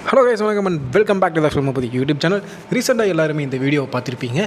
Hello guys, வணக்கம் and welcome back to the film பற்றி YouTube channel. ரீசெண்டாக எல்லாருமே இந்த வீடியோவை பார்த்துருப்பீங்க.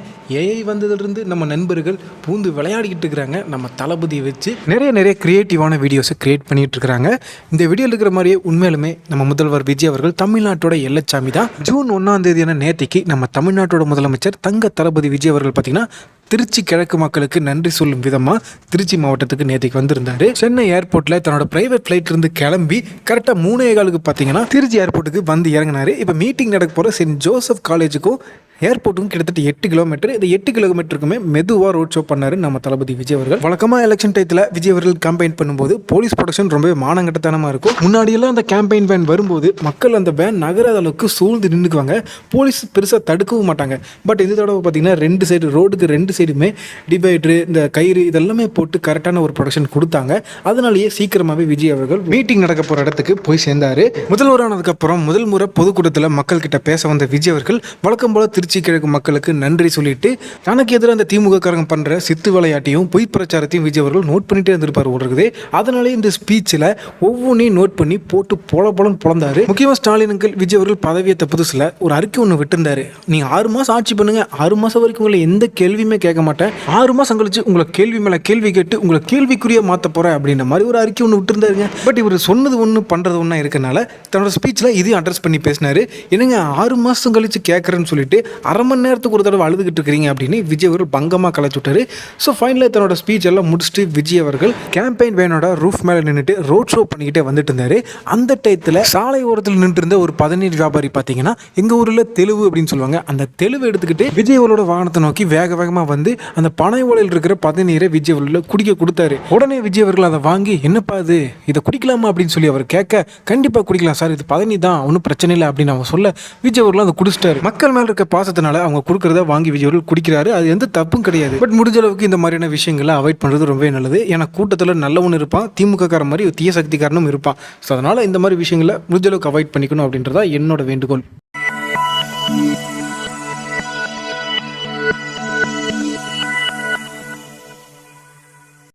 ஏஐ வந்ததுலேருந்து நம்ம நண்பர்கள் பூந்து விளையாடிக்கிட்டு இருக்கிறாங்க. நம்ம தளபதியை வச்சு நிறைய க்ரியேட்டிவான வீடியோஸை க்ரியேட் பண்ணிகிட்டு இருக்கிறாங்க. இந்த வீடியோவில் இருக்கிற மாதிரியே உண்மையிலுமே நம்ம முதல்வர் விஜய் அவர்கள் தமிழ்நாட்டோட எல்லச்சாமி தான். ஜூன் 1ஆம் தேதியான நேற்றுக்கு நம்ம தமிழ்நாட்டோட முதலமைச்சர் தங்க தளபதி விஜய் அவர்கள் பார்த்தீங்கன்னா திருச்சி கிழக்கு மக்களுக்கு நன்றி சொல்லும் விதமாக திருச்சி மாவட்டத்துக்கு நேற்றுக்கு வந்திருந்தாரு. சென்னை ஏர்போர்ட்டில் தன்னோட பிரைவேட் ஃப்ளைட் இருந்து கிளம்பி கரெக்டாக 3:15 பார்த்தீங்கன்னா திருச்சி ஏர்போர்ட்டுக்கு வந்து இறங்கினாரு. இப்போ மீட்டிங் நடக்க போகிற சென்ட் ஜோசப் காலேஜுக்கும் ஏர்போர்ட்டுக்கும் கிட்டத்தட்ட 8 கிலோமீட்டர். இந்த 8 கிலோமீட்டருக்குமே மெதுவாக ரோட் ஷோ பண்ணார் நம்ம தளபதி விஜய் அவர்கள். வழக்கமாக எலெக்ஷன் டயத்தில் விஜய் அவர்கள் கேம்பெயின் பண்ணும்போது போலீஸ் ப்ரொடக்ஷன் ரொம்பவே மானங்கட்டத்தனமாக இருக்கும். முன்னாடியெல்லாம் அந்த கேம்பெயின் வேன் வரும்போது மக்கள் அந்த வேன் நகராத அளவுக்கு சூழ்ந்து நின்றுக்குவாங்க. போலீஸ் பெருசாக தடுக்கவும் மாட்டாங்க. பட் இந்த தடவை பார்த்தீங்கன்னா 2 சைடு ரோடுக்கு 2 சைடுமே டிவைடரு, இந்த கயிறு இதெல்லாமே போட்டு கரெக்டான ஒரு ப்ரொடக்ஷன் கொடுத்தாங்க. அதனாலேயே சீக்கிரமாகவே விஜய் அவர்கள் மீட்டிங் நடக்க போகிற இடத்துக்கு போய் சேர்ந்தார். முதல்வரானதுக்கப்புறம் முதல் முறை பொதுக்கூட்டத்தில் மக்கள் கிட்ட பேச வந்த விஜய் அவர்கள் வழக்கம் போல திருச்சி கிழக்கு மக்களுக்கு நன்றி சொல்லிட்டு தனக்கு எதிராக அந்த திமுக காரங்க பண்ற சித்து விளையாட்டையும் பொய் பிரச்சாரத்தையும் விஜய் அவர்கள் நோட் பண்ணிட்டே இருந்திருப்பார் இருக்குது. அதனாலே இந்த ஸ்பீச்சில் ஒவ்வொன்றையும் நோட் பண்ணி போட்டு பொலன்னு பொழந்தாரு. முக்கியமாக ஸ்டாலினுக்கு விஜய் அவர்கள் பதவியேற்ற புதுசில் ஒரு அறிக்கை ஒன்று விட்டுருந்தாரு. நீங்க 6 மாதம் ஆட்சி பண்ணுங்க, 6 மாதம் வரைக்கும் உங்களை எந்த கேள்வியுமே கேட்க மாட்டேன், 6 மாதம் கழிச்சு உங்களை கேள்வி மேலே கேள்வி கேட்டு உங்களை கேள்விக்குரிய மாற்ற போறேன் அப்படின்ற மாதிரி ஒரு அறிக்கை ஒன்று விட்டுருந்தாருங்க. பட் இவர் சொன்னது ஒன்று பண்றது ஒன்றா இருக்கனால தன்னோட ஸ்பீச்சில் இதையும் அட்ரஸ் பண்ணி பேசினாரு. என்னங்க 6 மாதம் கழிச்சு கேட்கறேன்னு சொல்லிட்டு அரை மணி நேரத்துக்கு ஒரு தடவை அழுதுகிட்டு இருக்கிறீங்க அப்படின்னு விஜய் அவர்கள் பங்கமாக கலைச்சு விட்டாரு. ஸோ ஃபைனலாக தன்னோட ஸ்பீச் எல்லாம் முடிச்சுட்டு விஜய் அவர்கள் கேம்பெயின் வேனோட ரூஃப் மேலே நின்றுட்டு ரோட் ஷோ பண்ணிக்கிட்டே வந்துட்டு இருந்தாரு. அந்த டயத்தில் சாலை ஓரத்தில் நின்று இருந்த ஒரு பதநீர் வியாபாரி பார்த்தீங்கன்னா எங்கள் ஊரில் தெலுவு அப்படின்னு சொல்லுவாங்க, அந்த தெலுவு எடுத்துக்கிட்டு விஜய் அவரோட வாகனத்தை நோக்கி வேகமாக வந்து அந்த பனை ஓலையில் இருக்கிற பதநீரை விஜய் அவர்கள் குடிக்க கொடுத்தாரு. உடனே விஜய் அவர்கள் அதை வாங்கி என்னப்பா இது, இதை குடிக்கலாமா அப்படின்னு சொல்லி அவர் கேட்க, கண்டிப்பாக குடிக்கலாம் சார், இது பதநீர் தான், ஒன்றும் பிரச்சனை இல்லை அப்படின்னு அவங்க சொல்ல விஜய் அவர்கள் அதை குடிச்சிட்டாரு. மக்கள் மேலே இருக்க பாசத்தினால அவங்க கொடுக்குறத வாங்கி விஜய் அவர்கள் குடிக்கிறாரு. அது எந்த தப்பும் கிடையாது. பட் முடிஞ்ச அளவுக்கு இந்த மாதிரியான விஷயங்களை அவாய்ட் பண்ணுறது ரொம்பவே நல்லது. ஏன்னா கூட்டத்தில் நல்லவன் இருப்பான், திமுக காரன் மாதிரி தீய சக்திக்காரனும் இருப்பான். ஸோ அதனால் இந்த மாதிரி விஷயங்களை முடிஞ்ச அளவுக்கு அவாய்ட் பண்ணிக்கணும் அப்படின்றதா என்னோட வேண்டுகோள்.